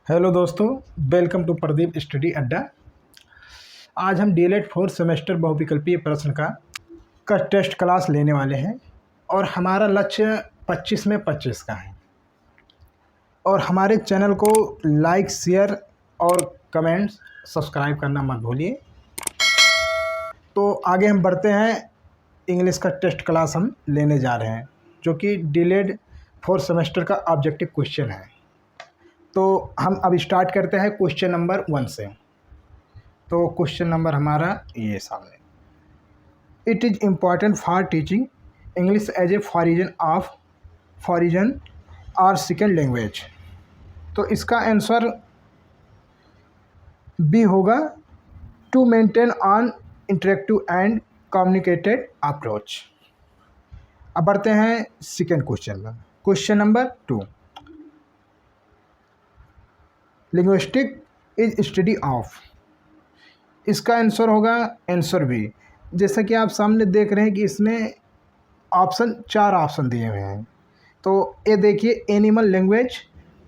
Hello दोस्तों, welcome to Pradeep study अड्डा। आज हम डीएलएड फोर्थ सेमेस्टर बहुविकल्पीय प्रश्न का टेस्ट क्लास लेने वाले हैं और हमारा लक्ष्य 25 में 25 का है। और हमारे चैनल को लाइक, शेयर और कमेंट सब्सक्राइब करना मत भूलिए। तो आगे हम बढ़ते हैं। इंग्लिश का टेस्ट क्लास हम लेने जा रहे हैं जो कि डीएलएड फोर्थ सेमेस्टर का ऑब्जेक्टिव क्वेश्चन है। तो हम अब स्टार्ट करते हैं क्वेश्चन नंबर 1 से। तो क्वेश्चन नंबर हमारा ये सामने। It is important for teaching English as a foreign और सेकेंड लैंग्वेज। तो इसका आंसर बी होगा, to maintain on interactive and communicated approach. अब बढ़ते हैं सेकेंड क्वेश्चन में। Question number 2, linguistic is study of. इसका आंसर होगा आंसर बी। जैसा कि आप सामने देख रहे हैं कि इसमें चार ऑप्शन दिए हुए हैं। तो ये देखिए, animal language,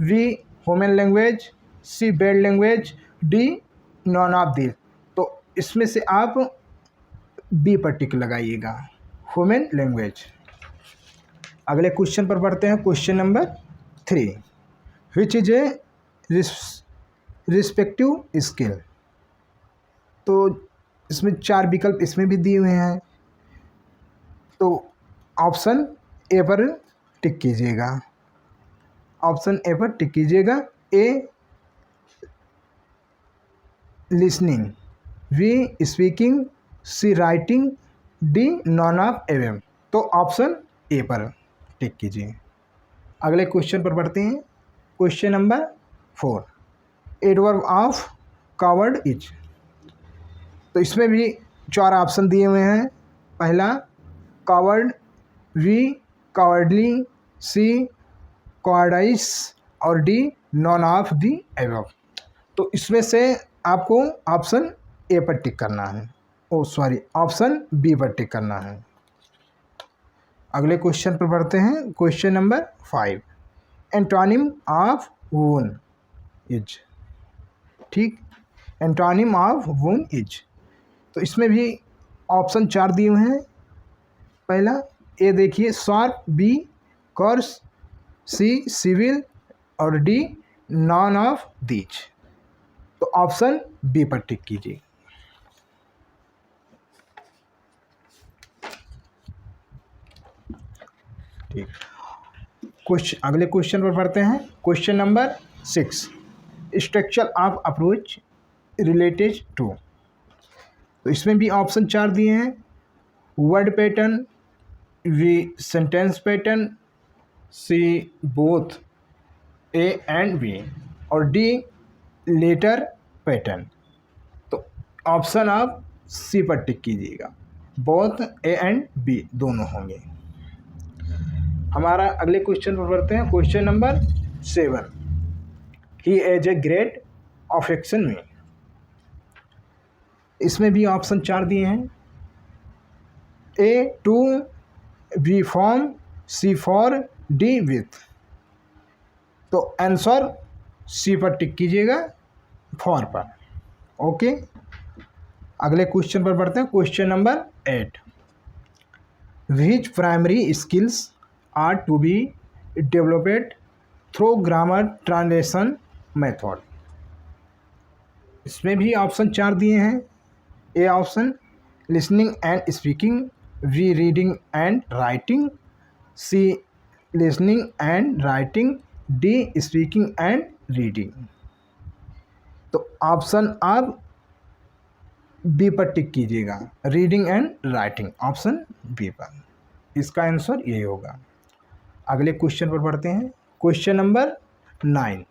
B human language, C bird language, D none of the. तो इसमें से आप बी पर टिक लगाइएगा, ह्यूमन लैंग्वेज। अगले क्वेश्चन पर बढ़ते हैं। Question number 3, which is a respective skill. तो इसमें चार विकल्प इसमें भी दिए हुए हैं। तो ऑप्शन ए पर टिक कीजिएगा, ऑप्शन ए पर टिक कीजिएगा। A listening, B speaking, C writing, D none of एवं। तो ऑप्शन ए पर टिक कीजिए। अगले क्वेश्चन पर बढ़ते हैं। Question number 4, adverb of coward is. तो इसमें भी चार ऑप्शन दिए हुए हैं। पहला कावर्ड, बी कावर्डली, सी कॉवर्डाइस और D none of the above. तो इसमें से आपको ऑप्शन ए पर टिक करना है, ऑप्शन बी पर टिक करना है। अगले क्वेश्चन पर बढ़ते हैं। Question number 5, antonym of boon is. ठीक, एंटोनिम ऑफ वून इज। तो इसमें भी ऑप्शन चार दिए हुए हैं। पहला ए देखिए, sharp, B course, C civil और डी नॉन ऑफ दीज। तो ऑप्शन बी पर टिक कीजिए। ठीक, अगले क्वेश्चन पर पढ़ते हैं। Question number 6, structure of approach related to. तो इसमें भी ऑप्शन चार दिए हैं। Word pattern, B sentence pattern, C both A and B और डी लेटर पैटर्न। तो ऑप्शन आप सी पर टिक कीजिएगा, बोथ ए एंड बी दोनों होंगे। हमारा अगले क्वेश्चन पर बढ़ते हैं। Question number 7, he has a great affection में। इसमें भी ऑप्शन चार दिए हैं। A to, B from, C for, D with. तो आंसर सी पर टिक कीजिएगा, फॉर पर। ओके, अगले क्वेश्चन पर बढ़ते हैं। Question number 8, which primary skills are to be developed through grammar translation method. इसमें भी ऑप्शन चार दिए हैं। A option listening and speaking, B reading and writing, C listening and writing, D speaking and reading. तो option आप B पर tick कीजिएगा, reading and writing, option B पर। इसका आंसर यही होगा। अगले क्वेश्चन पर बढ़ते हैं। Question number 9,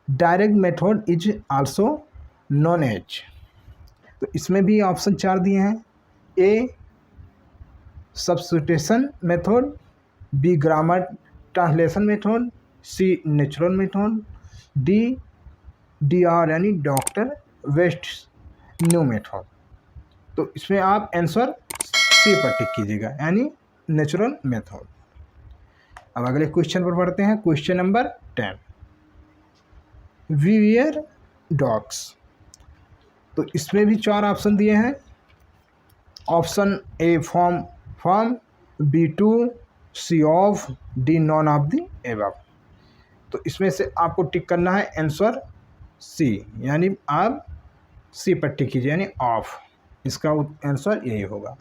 direct method is also known as. तो इसमें भी ऑप्शन चार दिए हैं। A substitution method, B grammar translation method, C natural method, D R यानी डॉक्टर वेस्ट न्यू मेथड। तो इसमें आप आंसर सी पर टिक कीजिएगा, यानी नेचुरल मेथड। अब अगले क्वेश्चन पर बढ़ते हैं। Question number 10, we wear dogs. तो इसमें भी 4 ऑप्शन दिए हैं। Option A form form, B to, C of, D none of the above. तो इसमें से आपको टिक करना है आंसर सी, यानी आप सी पर टिक कीजिए, यानी ऑफ। इसका आंसर यही होगा।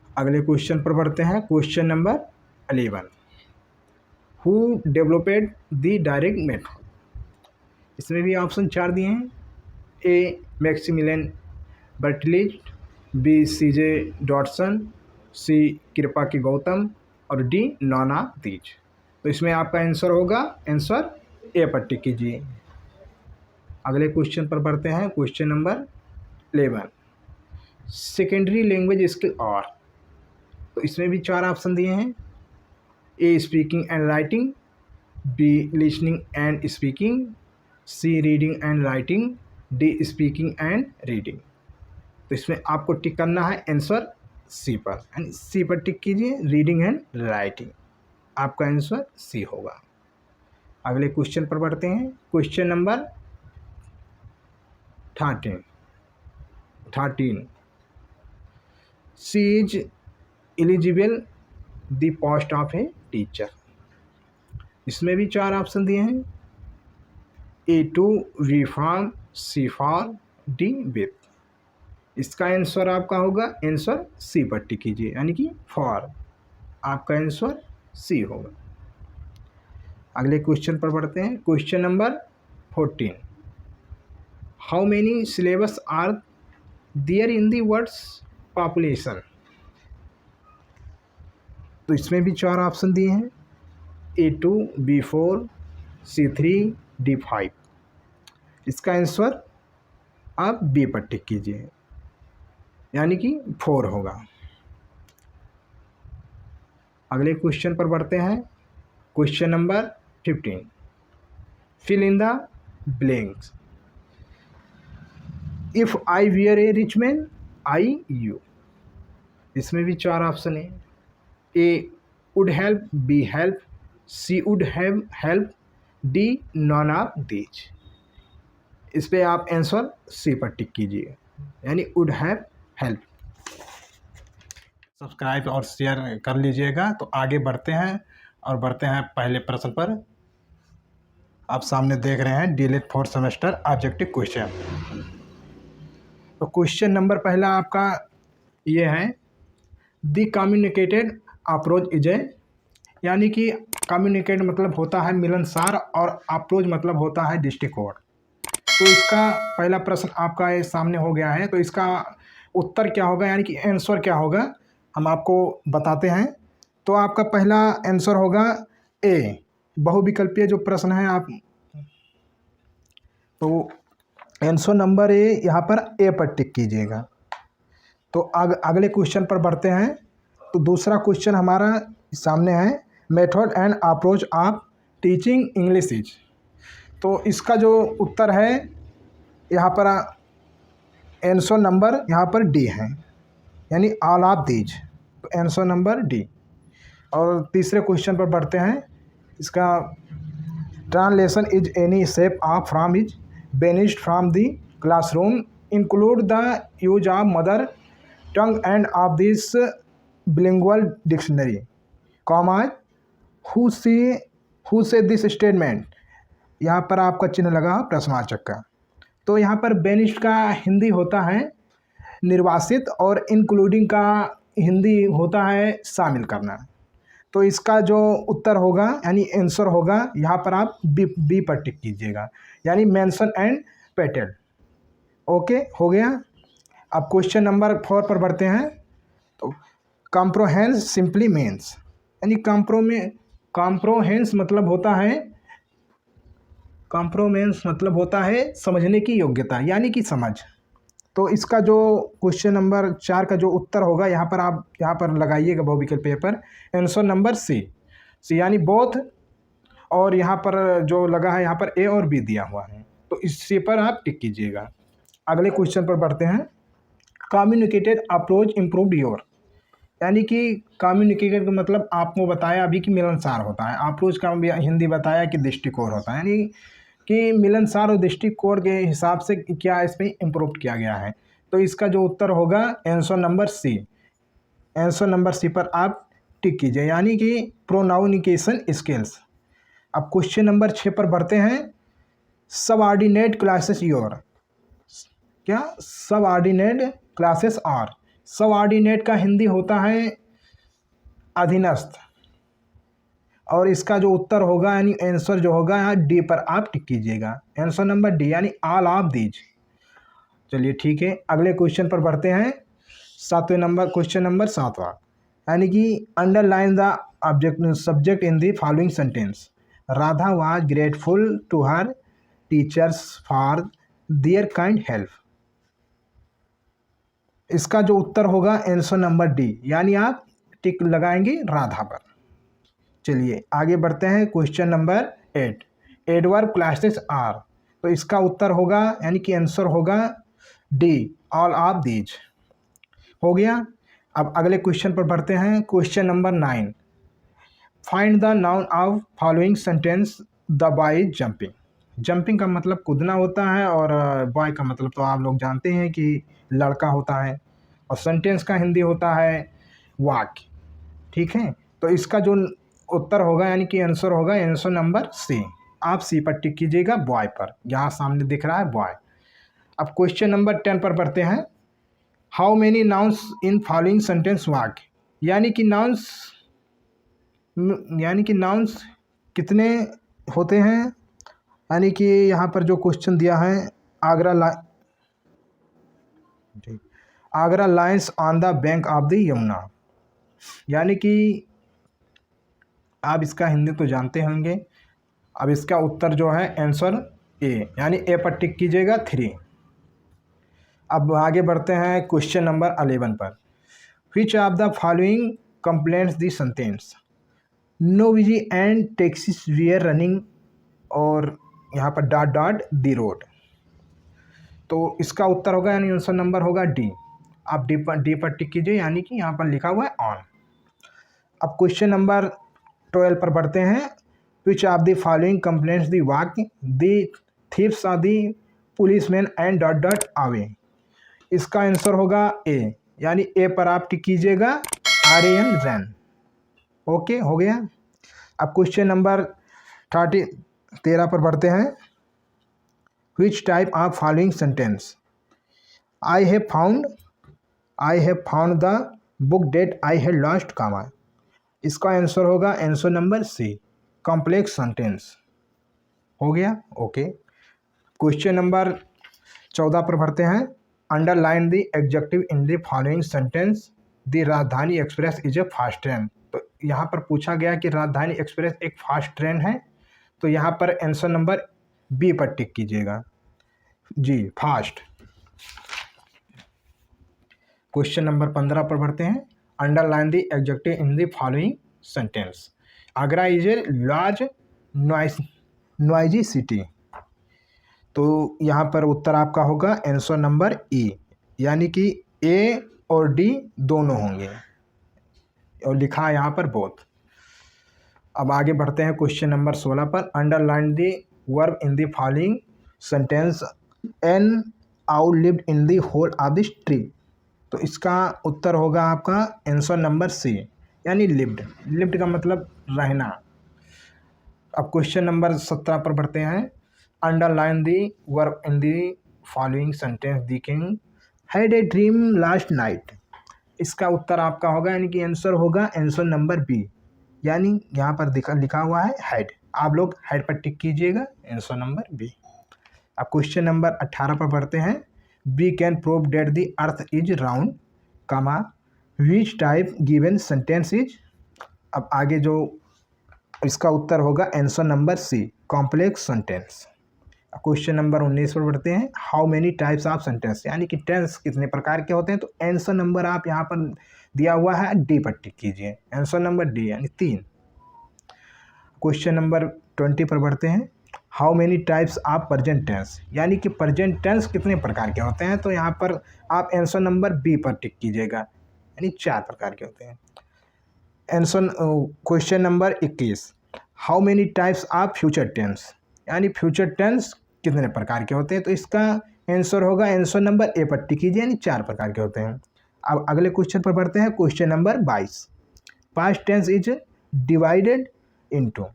अगले क्वेश्चन पर बढ़ते हैं। Question number 11, who developed the direct method. इसमें भी ऑप्शन 4 दिए हैं। A Maximilian Berlitz, B CJ Dodson, C कृपाकी गौतम और डी नॉना दीज। तो इसमें आपका आंसर होगा आंसर ए पर टिक कीजिए। अगले क्वेश्चन पर बढ़ते हैं। Question number 11, secondary language skill are. तो इसमें भी 4 ऑप्शन दिए हैं। A speaking and writing, B listening and speaking, C reading and writing, D speaking and reading. तो इसमें आपको टिक करना है आंसर सी पर, यानी सी पर टिक कीजिए, रीडिंग एंड राइटिंग। आपका आंसर सी होगा। अगले क्वेश्चन पर बढ़ते हैं। Question number 13, she is eligible the post of a teacher. इसमें भी 4 ऑप्शन दिए हैं। A to, B from, C for, D with. इसका आंसर आपका होगा आंसर सी पर टिक कीजिए, यानी कि फॉर। आपका आंसर सी होगा। अगले क्वेश्चन पर बढ़ते हैं। Question number 14, how many syllables are there in the words population. तो इसमें भी 4 ऑप्शन दिए हैं। A to, B 4, C 3, D 5। इसका आंसर आप बी पर टिक कीजिए, यानी कि 4 होगा। अगले क्वेश्चन पर बढ़ते हैं। Question number 15, fill in the blanks. If I were a rich man, I you. इसमें भी 4 ऑप्शन है। A would help, B help, C would have help, D none of these. इस पे आप आंसर सी पर टिक कीजिए, यानी would have help. Subscribe और शेयर कर लीजिएगा। तो आगे बढ़ते हैं और बढ़ते हैं पहले प्रश्न पर। आप सामने देख रहे हैं DElEd 4th semester objective question. तो क्वेश्चन नंबर पहला आपका ये है, the communicated approach is a. यानी कि कम्युनिकेट मतलब होता है मिलनसार और अप्रोच मतलब होता है दृष्टिकोण। तो इसका पहला प्रश्न आपका ये सामने हो गया है। तो इसका उत्तर क्या होगा, यानी कि आंसर क्या होगा, हम आपको बताते हैं। तो आपका पहला आंसर होगा ए, बहुविकल्पीय जो प्रश्न है आप, तो आंसर नंबर ए यहाँ पर ए पर टिक कीजिएगा। तो अगले क्वेश्चन पर बढ़ते हैं। तो दूसरा क्वेश्चन हमारा सामने है, method and approach of teaching English is. तो इसका जो उत्तर है यहाँ पर आंसर नंबर यहाँ पर डी है, यानी ऑल ऑफ दीज। तो आंसर नंबर डी। और तीसरे क्वेश्चन पर बढ़ते हैं। इसका translation is any shape of from is banished from the classroom include the use of mother tongue and of this bilingual dictionary comma who say this statement. यहाँ पर आपका चिन्ह लगा प्रश्नवाचक का। तो यहाँ पर बेनिश्ड का हिंदी होता है निर्वासित और इंक्लूडिंग का हिंदी होता है शामिल करना। तो इसका जो उत्तर होगा यानी आंसर होगा यहाँ पर आप बी पर टिक कीजिएगा, यानी मेंशन एंड पेटेड। ओके हो गया। अब क्वेश्चन नंबर 4 पर बढ़ते हैं। तो कॉम्प्रोहेंस सिंपली मीन्स, यानी कॉम्प्रोहेंस मतलब होता है समझने की योग्यता, यानी कि समझ। तो इसका जो क्वेश्चन नंबर 4 का जो उत्तर होगा यहाँ पर आप यहाँ पर लगाइएगा बहुविकल्पीय पर आंसर नंबर सी, यानी बोथ। और यहाँ पर जो लगा है यहाँ पर ए और बी दिया हुआ है, तो इसी पर आप टिक कीजिएगा। अगले क्वेश्चन पर बढ़ते हैं। कम्युनिकेटेड अप्रोच इम्प्रूव्ड योर, यानी कि कम्युनिकेशन का मतलब आपको बताया अभी कि मिलनसार होता है, अप्रोच का हिंदी बताया कि दृष्टिकोण होता है, यानी कि मिलनसार और दृष्टिकोण के हिसाब से क्या इसमें इम्प्रूव किया गया है। तो इसका जो उत्तर होगा answer number C, answer number C पर आप टिक कीजिए, यानी कि प्रोनाउनिकेशन स्किल्स। अब क्वेश्चन नंबर 6 पर बढ़ते हैं। सबऑर्डिनेट क्लासेस योर, क्या सबऑर्डिनेट क्लासेस आर, सबऑर्डिनेट का हिंदी होता है अधीनस्थ, और इसका जो उत्तर होगा यानी आंसर जो होगा यहाँ डी पर आप टिक कीजिएगा, आंसर नंबर डी यानी ऑल ऑफ दीज। चलिए ठीक है, अगले क्वेश्चन पर बढ़ते हैं। 7वें नंबर, क्वेश्चन नंबर 7वां, यानी कि underline the object subject in the following sentence. Radha was grateful to her teachers for their kind help. इसका जो उत्तर होगा आंसर नंबर डी, यानी आप टिक लगाएंगे राधा पर। चलिए आगे बढ़ते हैं। Question number 8, adverb clauses are, तो इसका उत्तर होगा यानी कि आंसर होगा डी, ऑल ऑफ दीज। हो गया। अब अगले क्वेश्चन पर बढ़ते हैं। Question number 9, find the noun of following sentence the boy is jumping. Jumping का मतलब कूदना होता है और बॉय का मतलब तो आप लोग जानते हैं कि लड़का होता है, और सेंटेंस का हिंदी होता है वाक्य। ठीक है, तो इसका जो उत्तर होगा यानी कि आंसर होगा आंसर नंबर सी, आप सी पर टिक कीजिएगा, बॉय पर, यहाँ सामने दिख रहा है बॉय। अब क्वेश्चन नंबर 10 पर बढ़ते हैं। How many nouns in following sentence वाक्य, यानी कि नाउन्स कितने होते हैं, यानी कि यहाँ पर जो क्वेश्चन दिया है Agra lines on the bank of the Yamuna, यानी कि आप इसका हिंदी तो जानते होंगे। अब इसका उत्तर जो है आंसर ए, यानी ए पर टिक कीजिएगा 3। अब आगे बढ़ते हैं क्वेश्चन नंबर 11 पर। Which of the following completes the sentence no busy and taxis we are running, और यहाँ पर डॉट डॉट दी रोड। तो इसका उत्तर होगा यानी आंसर नंबर होगा डी, आप डी पर टिक कीजिए, यानी कि यहाँ पर लिखा हुआ है ऑन। अब क्वेश्चन नंबर 12 पर बढ़ते हैं। Which of the following completes the वाक्य the thieves are the policeman and dot dot away. इसका आंसर होगा ए, यानी ए पर आप टिक कीजिएगा, RAN रैन। ओके, हो गया। अब क्वेश्चन नंबर 13 पर बढ़ते हैं। Which type of following sentence I have found the book that I had lost comma. इसका आंसर होगा answer number C, complex sentence. हो गया, ओके। क्वेश्चन नंबर 14 पर बढ़ते हैं। Underline the adjective in the following sentence the Rajdhani express is a fast train. तो यहाँ पर पूछा गया कि राजधानी एक्सप्रेस एक फास्ट ट्रेन है, तो यहाँ पर आंसर नंबर बी पर टिक कीजिएगा, जी, फास्ट। क्वेश्चन नंबर 15 पर बढ़ते हैं। Underline the adjective in the following sentence Agra is a large noisy city. तो यहाँ पर उत्तर आपका होगा आंसर नंबर ई, यानी कि ए और डी दोनों होंगे, और लिखा है यहाँ पर बोथ। अब आगे बढ़ते हैं क्वेश्चन नंबर 16 पर। Underline the verb in the following sentence an owl lived in the hole of the tree. तो इसका उत्तर होगा आपका आंसर नंबर सी, यानी लिव्ड। लिव्ड का मतलब रहना। अब क्वेश्चन नंबर 17 पर बढ़ते हैं। Underline the verb in the following sentence the king had a dream last night. इसका उत्तर आपका होगा यानी कि आंसर होगा आंसर नंबर बी, यानी यहाँ पर लिखा हुआ है हैड, आप लोग हैड पर टिक कीजिएगा, आंसर नंबर बी। अब क्वेश्चन नंबर 18 पर बढ़ते हैं। We can prove that the earth is round comma which type given sentence is. अब आगे जो इसका उत्तर होगा answer number C, complex sentence. Question number 19 पर बढ़ते हैं। How many types of sentence, यानी कि टेंस कितने प्रकार के होते हैं, तो आंसर नंबर आप यहाँ पर दिया हुआ है डी पर टिक कीजिए, आंसर नंबर डी, यानी 3। क्वेश्चन नंबर 20 पर बढ़ते हैं। How many types of present tense, यानी कि प्रेजेंट टेंस कितने प्रकार के होते हैं, तो यहाँ पर आप आंसर नंबर बी पर टिक कीजिएगा, यानी 4 प्रकार के होते हैं। Answer question number 21, how many types of future tense, यानी फ्यूचर टेंस कितने प्रकार के होते हैं। तो इसका आंसर होगा आंसर नंबर ए पर टिक कीजिए, यानी 4 प्रकार के होते हैं। अब अगले क्वेश्चन पर बढ़ते हैं। Question number 22, past tense is divided into,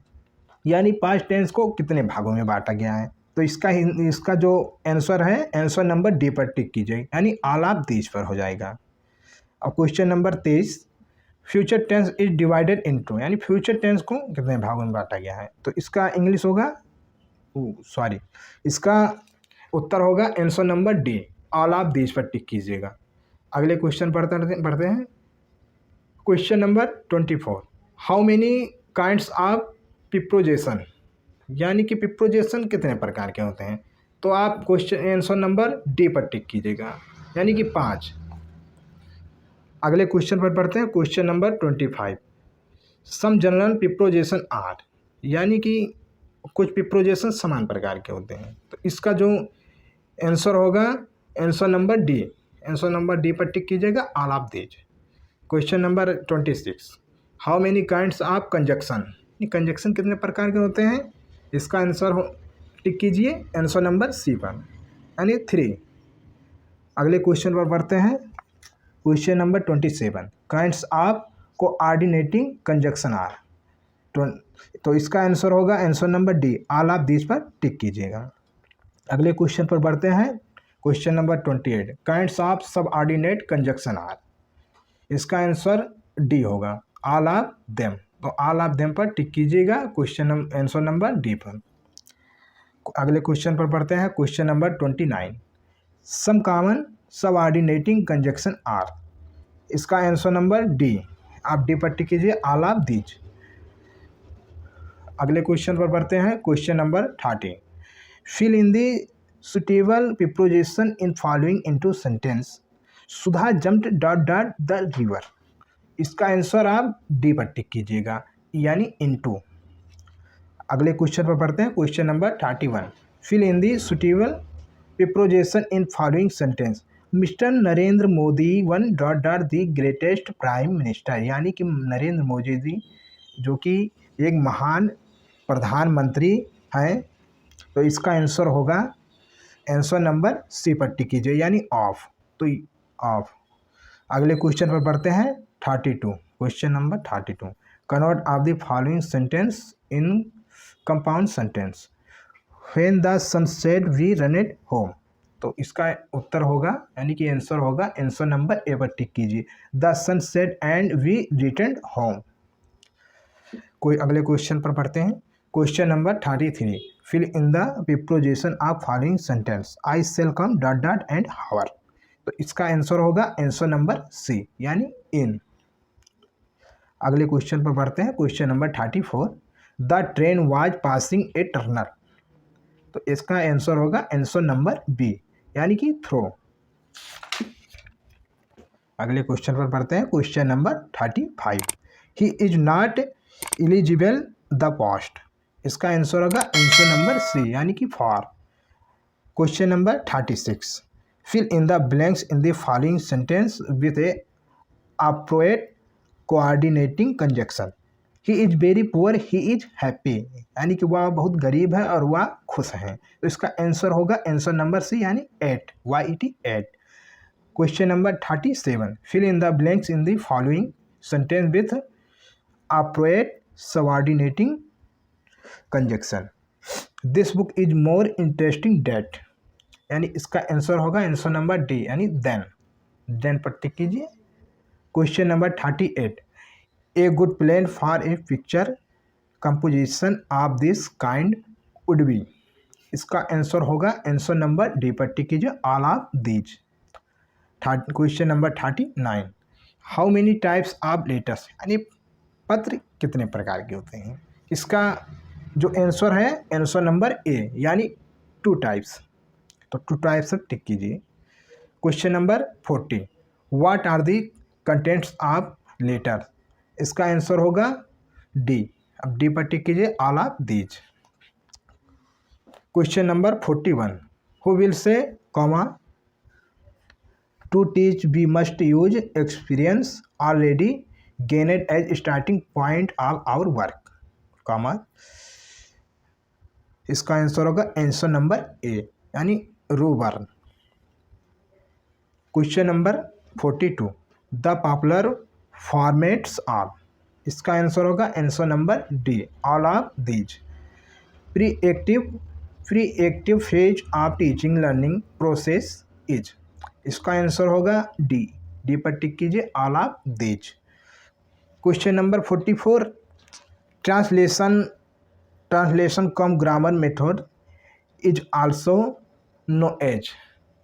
यानी पास्ट टेंस को कितने भागों में बांटा गया है। तो इसका जो आंसर है आंसर नंबर डी पर टिक कीजिए, यानी ऑल ऑफ दीज पर हो जाएगा। अब question number 23, future tense is divided into, यानी फ्यूचर टेंस को कितने भागों में बांटा गया है। तो इसका इंग्लिश होगा इसका उत्तर होगा answer number D, all of these पर टिक कीजिएगा। अगले क्वेश्चन पढ़ते हैं। Question number 24, how many kinds of preposition, यानी कि पिप्रोजेशन कितने प्रकार के होते हैं। तो आप क्वेश्चन आंसर नंबर डी पर टिक कीजिएगा, यानी कि 5। अगले क्वेश्चन पर पढ़ते हैं। Question number 25, some general preposition are, यानी कि कुछ पिप्रोजेशन समान प्रकार के होते हैं। तो इसका जो आंसर होगा answer number D, answer number D पर टिक कीजिएगा, all of these. Question number 26, how many kinds of conjunction, conjunction कितने प्रकार के होते हैं। इसका आंसर टिक कीजिए आंसर नंबर सी पर, यानी 3। अगले क्वेश्चन पर बढ़ते हैं। Question number 27, kinds of coordinating conjunction are, तो इसका आंसर होगा answer number D, all of these पर टिक कीजिएगा। अगले क्वेश्चन पर बढ़ते हैं। Question number 28, kinds of subordinate conjunction are, इसका आंसर डी होगा, ऑल ऑफ देम। तो ऑल ऑफ देम पर टिक कीजिएगा क्वेश्चन आंसर नंबर डी पर। अगले क्वेश्चन पर बढ़ते हैं। Question number 29, some common subordinating conjunction are, इसका आंसर नंबर डी, आप डी पर टिक कीजिए, ऑल ऑफ दीज। अगले क्वेश्चन पर बढ़ते हैं। Question number 30, fill in the suitable preposition in following into sentence, Sudha jumped dot dot the river, इसका answer आप डी पर टिक कीजिएगा, यानी इनटू। अगले क्वेश्चन पर पढ़ते हैं। Question number 31, fill in the suitable preposition in following sentence, mister Narendra Modi one dot dot the greatest prime minister, यानी कि नरेंद्र मोदी जी जो कि एक महान प्रधानमंत्री हैं। तो इसका आंसर होगा आंसर नंबर सी पर टिक कीजिए, यानी ऑफ। तो ऑफ। अगले क्वेश्चन पर पढ़ते हैं। 32, question number 32, convert of the following sentence in compound sentence, when the sunset we run it home, तो इसका उत्तर होगा यानी कि आंसर होगा आंसर नंबर ए पर टिक कीजिए, the sunset and we return home. कोई अगले क्वेश्चन पर पढ़ते हैं। Question number 33, fill in the preposition of following sentence, I shall come dot dot and hour, तो इसका आंसर होगा आंसर नंबर सी, यानी इन। अगले क्वेश्चन पर पढ़ते हैं। Question number 34, the train was passing A Turner, तो इसका आंसर होगा आंसर नंबर बी, यानी कि थ्रो। अगले क्वेश्चन पर पढ़ते हैं। Question number 35, he is not eligible the post, इसका आंसर होगा आंसर नंबर सी, यानी कि for. Question number 36, fill in the blanks in the following sentence with a appropriate coordinating conjunction, he is very poor, he is happy, यानी कि वह बहुत गरीब है और वह खुश है। तो इसका आंसर होगा आंसर नंबर सी, यानी 8, YET 8। Question number 37, fill in the blanks in the following sentence with appropriate subordinating conjunction, this book is more interesting that, यानी इसका आंसर होगा आंसर नंबर डी, यानी देन पर टिक कीजिए। Question number 38, a good plan for a picture composition of this kind would be, इसका answer होगा answer number D पर tick कीजिए, all of these. Question number 39, how many types of letters, यानी पत्र कितने प्रकार के होते हैं। इसका जो आंसर है आंसर नंबर ए, यानी 2 टाइप्स, तो 2 टाइप्स पर टिक कीजिए। Question number 40, what are the contents of letter, इसका आंसर होगा डी, अब डी पर टिक कीजिए, all of these. Question number 41, who will say comma to teach we must use experience already gained as starting point of our work, comma. इसका answer होगा answer number A यानी Ryburn. Question number 42 the popular formats of, इसका answer होगा answer number D all of these. Pre active phase of teaching learning process is, इसका answer होगा D पर tick कीजिए all of these. Question number 44 translation cum grammar method is also known as,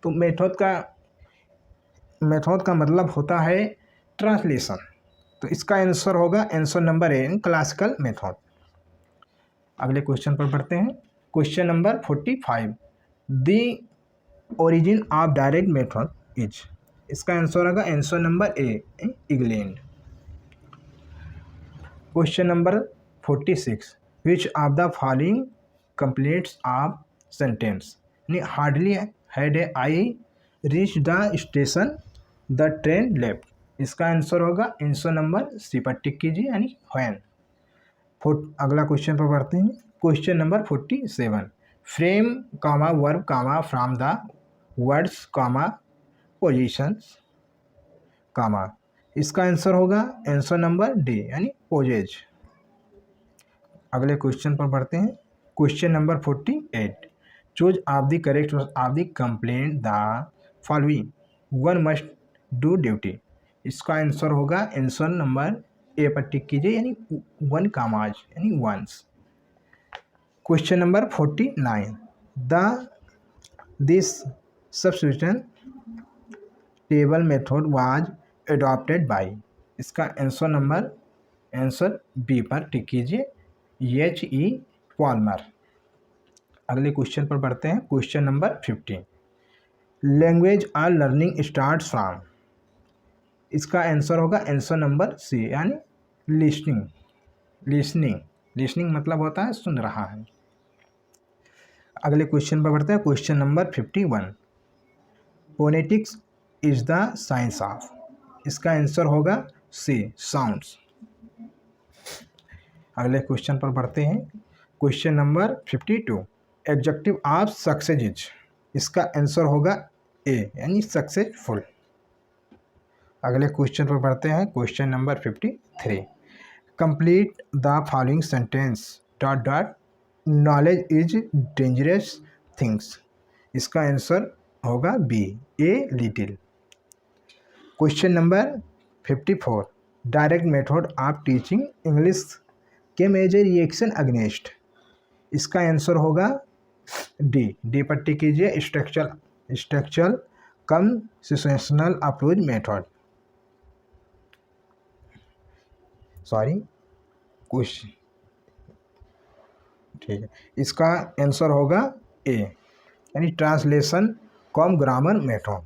तो method का मतलब होता है translation, तो इसका आंसर होगा answer number A classical method. अगले क्वेश्चन पर बढ़ते हैं। Question number 45 the origin of direct method is, इसका आंसर होगा answer number A England. Question number 46 which of the following completes of sentence, hardly had I reach the station the train left, इसका answer होगा answer number C पर tick कीजिए यानी when. अगला question पर बढ़ते हैं। Question number 47 frame comma verb comma from the words comma possessions comma, इसका आंसर होगा आंसर नंबर डी यानी पोजेज। अगले क्वेश्चन पर बढ़ते हैं। Question number 48 choose of the correct of the complete the following one must do duty, इसका answer होगा answer number A पर टिक कीजिए यानी वन कामाज यानी one's. Question number 49 this substitution table method was adopted bye, इसका answer B पर tick कीजिए H.E. पॉल्मर। अगले क्वेश्चन पर बढ़ते हैं। Question number 50 language are learning start from, इसका आंसर होगा आंसर नंबर सी यानी लिसनिंग मतलब होता है सुन रहा है। अगले क्वेश्चन पर बढ़ते हैं। Question number 51 phonetics is the science of, इसका आंसर होगा सी साउंड्स। अगले क्वेश्चन पर बढ़ते हैं। Question number 52 adjective of success is, इसका आंसर होगा ए यानी सक्सेसफुल। अगले क्वेश्चन पर बढ़ते हैं। Question number 53 complete the following sentence dot knowledge is dangerous things, इसका आंसर होगा B A little. Question number 54 direct method of teaching English के मेजर रिएक्शन अगेंस्ट, इसका आंसर होगा डी पर टिक कीजिए structural cum situational approach method. Question ठीक है, इसका आंसर होगा ए यानी ट्रांसलेशन कम ग्रामर मेथड।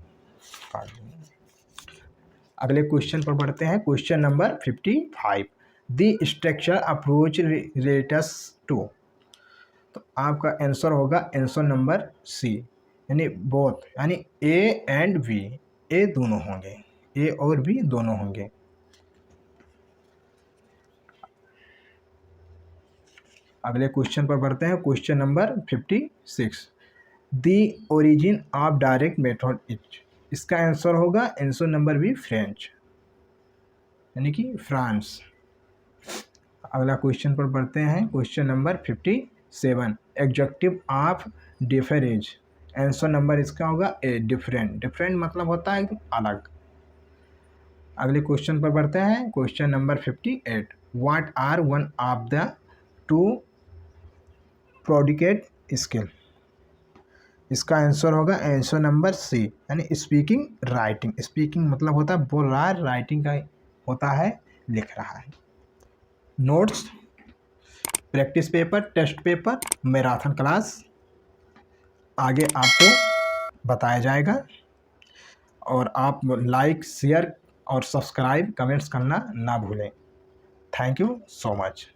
अगले क्वेश्चन पर बढ़ते हैं। Question number 55 the structure approach relates to, तो आपका आंसर होगा आंसर नंबर सी यानी बोथ यानी ए एंड बी, ए दोनों होंगे, ए और बी दोनों होंगे। अगले क्वेश्चन पर बढ़ते हैं। Question number 56 the origin of direct method is, इसका आंसर होगा आंसर नंबर बी फ्रेंच यानी कि फ्रांस। अगला क्वेश्चन पर बढ़ते हैं। Question number 57 adjective of difference, answer number इसका होगा ए डिफरेंट मतलब होता है अलग। अगले क्वेश्चन पर बढ़ते हैं। Question number 58 what are one of the two productive skill, इसका आंसर होगा आंसर नंबर सी यानी स्पीकिंग राइटिंग। स्पीकिंग मतलब होता है बोल रहा है, राइटिंग का होता है लिख रहा है। Notes, practice paper, test paper, marathon class आगे आपको बताया जाएगा, और आप लाइक शेयर और सब्सक्राइब कमेंट्स करना ना भूलें। Thank you so much.